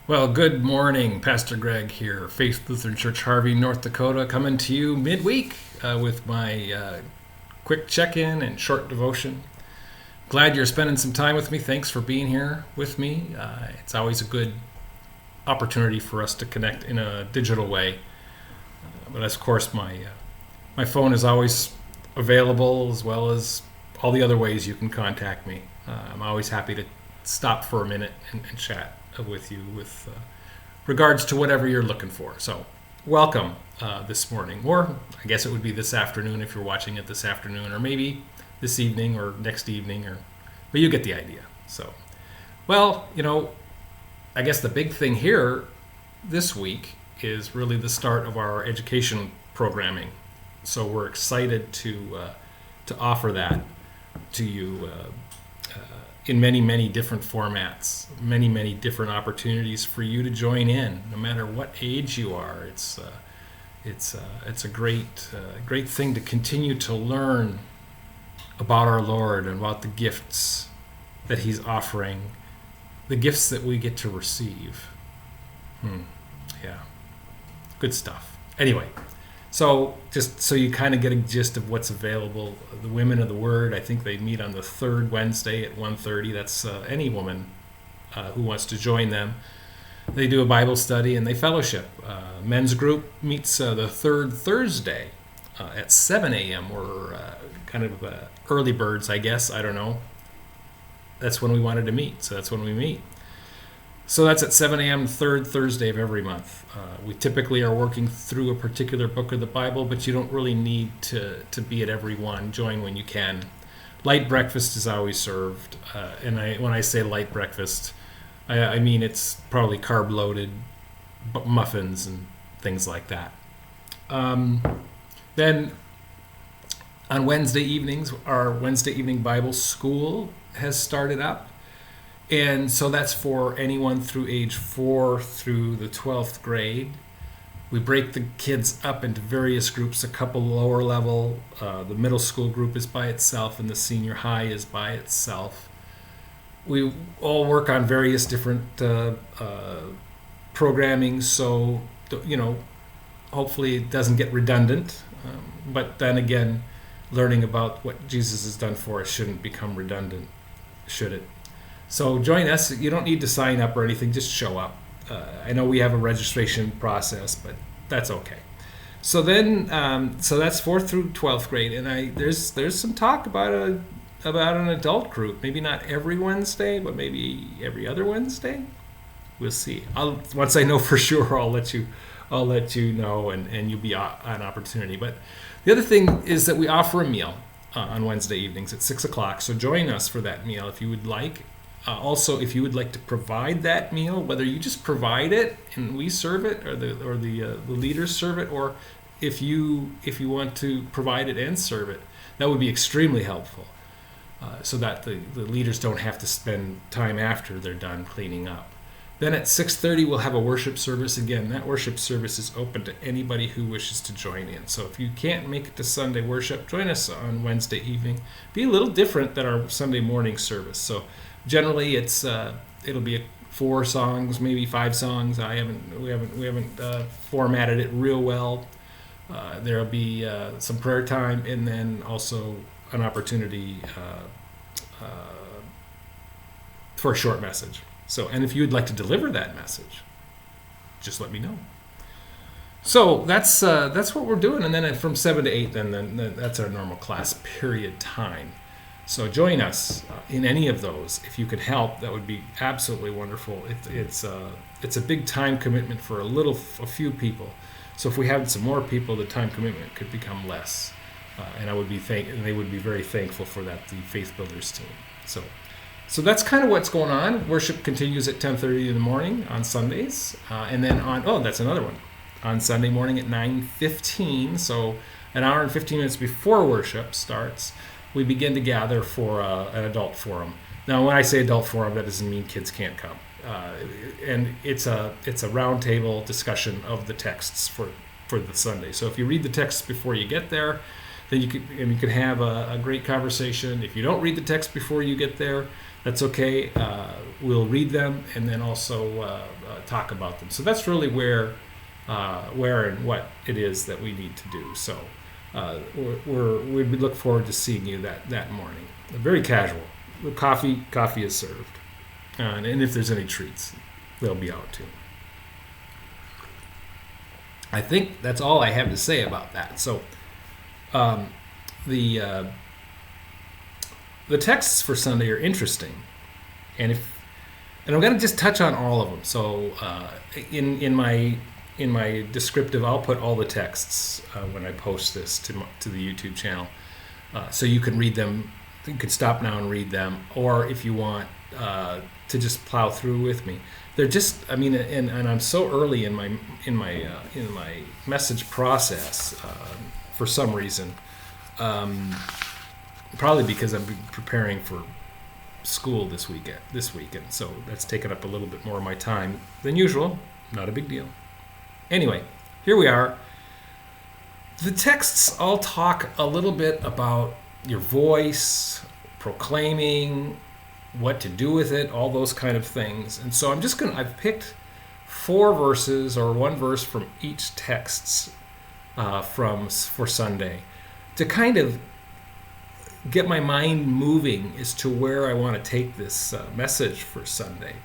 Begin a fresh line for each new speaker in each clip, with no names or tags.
Well, good morning. Pastor Greg here, Faith Lutheran Church, Harvey, North Dakota, coming to you midweek with my quick check-in and short devotion. Glad you're spending some time with me. Thanks for being here with me. It's always a good opportunity for us to connect in a digital way. But of course, my phone is always available, as well as all the other ways you can contact me. I'm always happy to stop for a minute and chat with you with regards to whatever you're looking for. So welcome this morning, or I guess it would be this afternoon if you're watching it this afternoon, or maybe this evening or next evening, but you get the idea. So, well, I guess the big thing here this week is really the start of our education programming. So we're excited to offer that to you in many, many different formats, many different opportunities for you to join in, no matter what age you are. It's a great thing to continue to learn about our Lord and about the gifts that He's offering, the gifts that we get to receive. Yeah, good stuff. Anyway. So just so you kind of get a gist of what's available, the Women of the Word, I think they meet on the third Wednesday at 1:30. That's any woman who wants to join them. They do a Bible study and they fellowship. Men's group meets the third Thursday at 7 a.m. We're kind of early birds, I guess. I don't know. That's when we wanted to meet, so that's when we meet. So that's at 7 a.m. third Thursday of every month. We typically are working through a particular book of the Bible, but you don't really need to be at every one. Join when you can. Light breakfast is always served. And when I say light breakfast, I mean it's probably carb-loaded muffins and things like that. Then on Wednesday evenings, our Wednesday evening Bible school has started up. And so that's for anyone through age 4 through the 12th grade. We break the kids up into various groups, a couple lower level. The middle school group is by itself and the senior high is by itself. We all work on various different programming, so, hopefully it doesn't get redundant. But then again, learning about what Jesus has done for us shouldn't become redundant, should it? So join us. You don't need to sign up or anything. Just show up. I know we have a registration process, but that's okay. So then, so that's 4th through 12th grade, and there's some talk about an adult group. Maybe not every Wednesday, but maybe every other Wednesday. We'll see. Once I know for sure, I'll let you know, and you'll be an opportunity. But the other thing is that we offer a meal on Wednesday evenings at 6 o'clock. So join us for that meal if you would like. Also, if you would like to provide that meal, whether you just provide it and we serve it, or the leaders serve it, or if you want to provide it and serve it, that would be extremely helpful, so that the leaders don't have to spend time after they're done cleaning up. Then at 6:30 we'll have a worship service. Again, that worship service is open to anybody who wishes to join in. So if you can't make it to Sunday worship, join us on Wednesday evening. Be a little different than our Sunday morning service. So generally, it'll be 4 songs, maybe 5 songs. We haven't formatted it real well. There'll be some prayer time, and then also an opportunity for a short message. So, and if you'd like to deliver that message, just let me know. So that's what we're doing, and then from 7 to 8, then that's our normal class period time. So join us in any of those. If you could help, that would be absolutely wonderful. It's a big time commitment for a few people. So if we had some more people, the time commitment could become less. And they would be very thankful for that, the Faith Builders team. So that's kind of what's going on. Worship continues at 10:30 in the morning on Sundays, and then that's another one, on Sunday morning at 9:15. So an hour and 15 minutes before worship starts, we begin to gather for an adult forum. Now, when I say adult forum, that doesn't mean kids can't come. And it's a roundtable discussion of the texts for the Sunday. So if you read the texts before you get there, then you can have a great conversation. If you don't read the text before you get there, That's okay. We'll read them and then also talk about them. So that's really where and what it is that we need to do. So we look forward to seeing you that morning. Very casual. The coffee is served, and if there's any treats, they'll be out too. I think that's all I have to say about that. So the texts for Sunday are interesting, and I'm going to just touch on all of them. So in my descriptive, I'll put all the texts when I post this to the YouTube channel, so you can read them. You can stop now and read them, or if you want to just plow through with me. They're just, I mean, and I'm so early in my message process for some reason. Probably because I'm preparing for school this weekend, so that's taken up a little bit more of my time than usual. Not a big deal. Anyway, here we are. The texts all talk a little bit about your voice, proclaiming, what to do with it, all those kind of things. And so I've picked 4 verses or 1 verse from each texts for Sunday to kind of get my mind moving as to where I want to take this message for Sunday.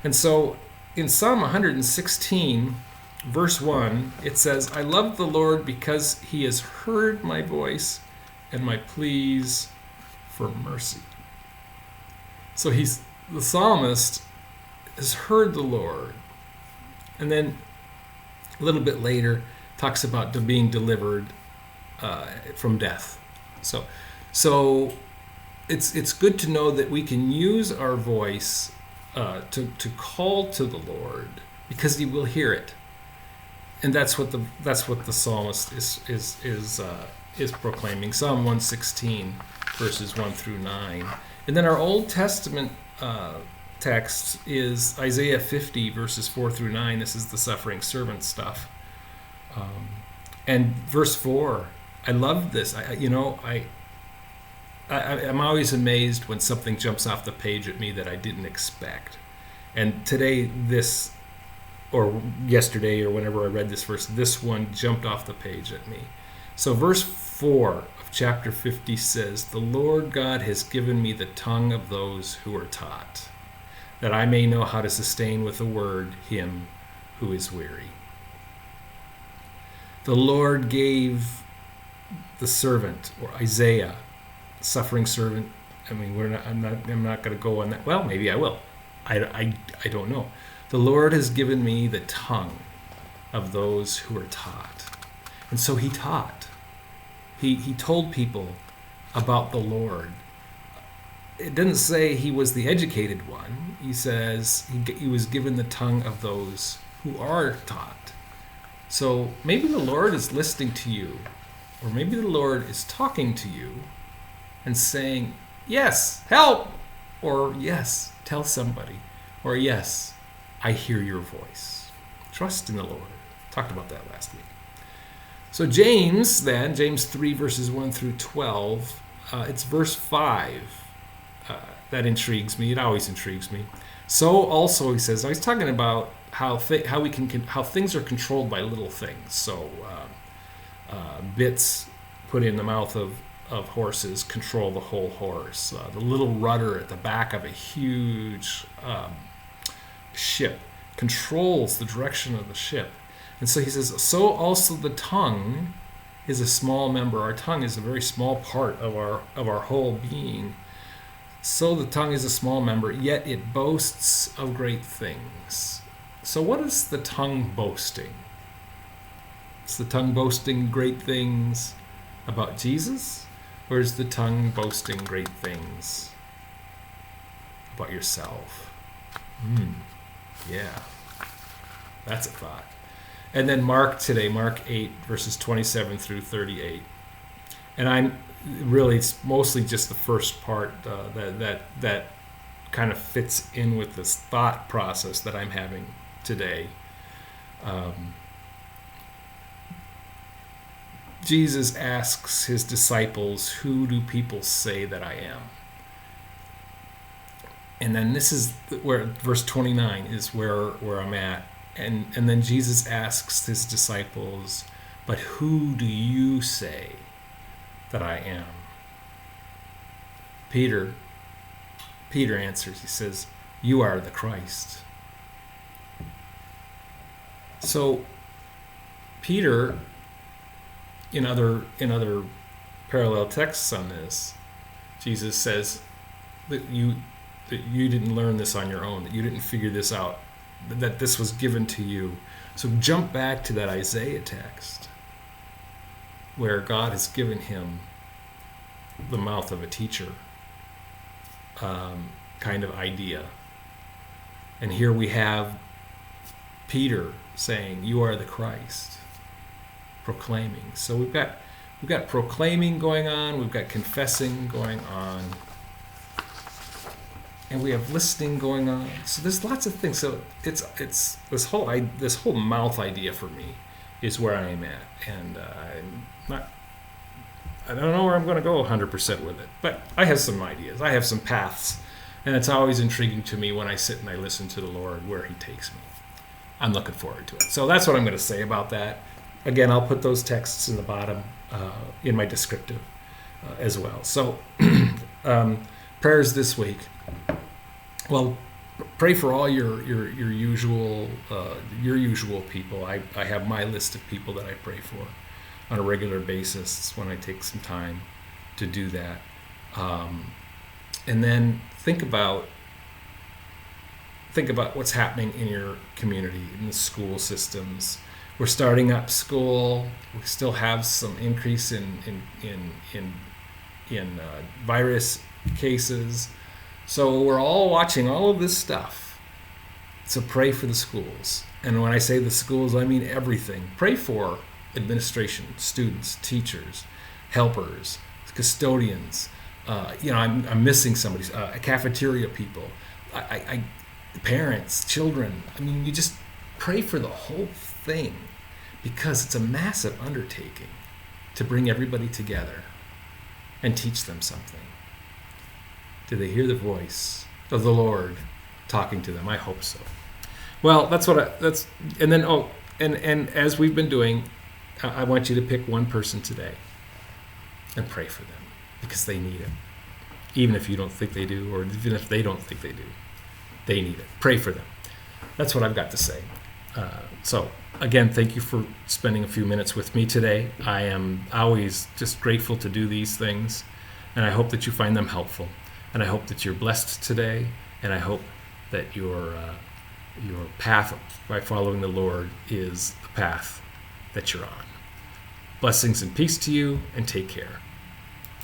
And so in Psalm 116, verse 1, it says, "I love the Lord because he has heard my voice and my pleas for mercy." So the psalmist has heard the Lord. And then a little bit later talks about being delivered from death. So it's good to know that we can use our voice to call to the Lord because he will hear it. And that's what the psalmist is proclaiming. Psalm 116 verses 1 through 9. And then our Old Testament text is Isaiah 50 verses 4 through 9. This is the suffering servant stuff. And verse 4, I love this. I'm always amazed when something jumps off the page at me that I didn't expect. And today, or yesterday, or whenever I read this verse, this one jumped off the page at me. So verse 4 of chapter 50 says, "The Lord God has given me the tongue of those who are taught, that I may know how to sustain with a word him who is weary." The Lord gave the servant, or Isaiah, suffering servant. I mean, I'm not going to go on that. Well, maybe I will. I don't know. The Lord has given me the tongue of those who are taught. And so he taught. He told people about the Lord. It doesn't say he was the educated one. He says he was given the tongue of those who are taught. So maybe the Lord is listening to you, or maybe the Lord is talking to you and saying, "Yes, help," or "Yes, tell somebody," or "Yes, I hear your voice." Trust in the Lord. Talked about that last week. So James 3 verses 1 through 12, it's verse 5 that intrigues me. It always intrigues me. So also, he says, he's talking about how things are controlled by little things. So bits put in the mouth of horses control the whole horse. The little rudder at the back of a huge ship controls the direction of the ship. And so he says, so also the tongue is a small member. Our tongue is a very small part of our whole being. So the tongue is a small member, yet it boasts of great things. So what is the tongue boasting? Is the tongue boasting great things about Jesus? Or is the tongue boasting great things about yourself? Yeah, that's a thought. And then Mark 8, verses 27 through 38. And it's mostly just the first part that kind of fits in with this thought process that I'm having today. Jesus asks his disciples, "Who do people say that I am?" And then this is where verse 29 is where I'm at. And then Jesus asks his disciples, but who do you say that I am? Peter answers, he says, you are the Christ. So Peter, in other parallel texts on this, Jesus says that you didn't learn this on your own, that you didn't figure this out, that this was given to you. So jump back to that Isaiah text where God has given him the mouth of a teacher kind of idea. And here we have Peter saying, you are the Christ, proclaiming. So we've got proclaiming going on, we've got confessing going on, and we have listening going on. So there's lots of things. So it's this whole mouth idea for me is where I am at, and I don't know where I'm going to go 100% with it, but I have some ideas. I have some paths, and it's always intriguing to me when I sit and I listen to the Lord where He takes me. I'm looking forward to it. So that's what I'm going to say about that. Again, I'll put those texts in the bottom in my descriptive as well. So prayers this week. Well, pray for all your usual people. I have my list of people that I pray for on a regular basis when I take some time to do that. And then think about what's happening in your community, in the school systems. We're starting up school. We still have some increase in virus cases. So we're all watching all of this stuff. So pray for the schools. And when I say the schools, I mean everything. Pray for administration, students, teachers, helpers, custodians. I'm missing somebody. Cafeteria people, parents, children. I mean, you just pray for the whole thing because it's a massive undertaking to bring everybody together and teach them something. Do they hear the voice of the Lord talking to them? I hope so. Well, and as we've been doing, I want you to pick one person today and pray for them because they need it. Even if you don't think they do, or even if they don't think they do, they need it. Pray for them. That's what I've got to say. So again, thank you for spending a few minutes with me today. I am always just grateful to do these things, and I hope that you find them helpful. And I hope that you're blessed today, and I hope that your path by following the Lord is the path that you're on. Blessings and peace to you, and take care.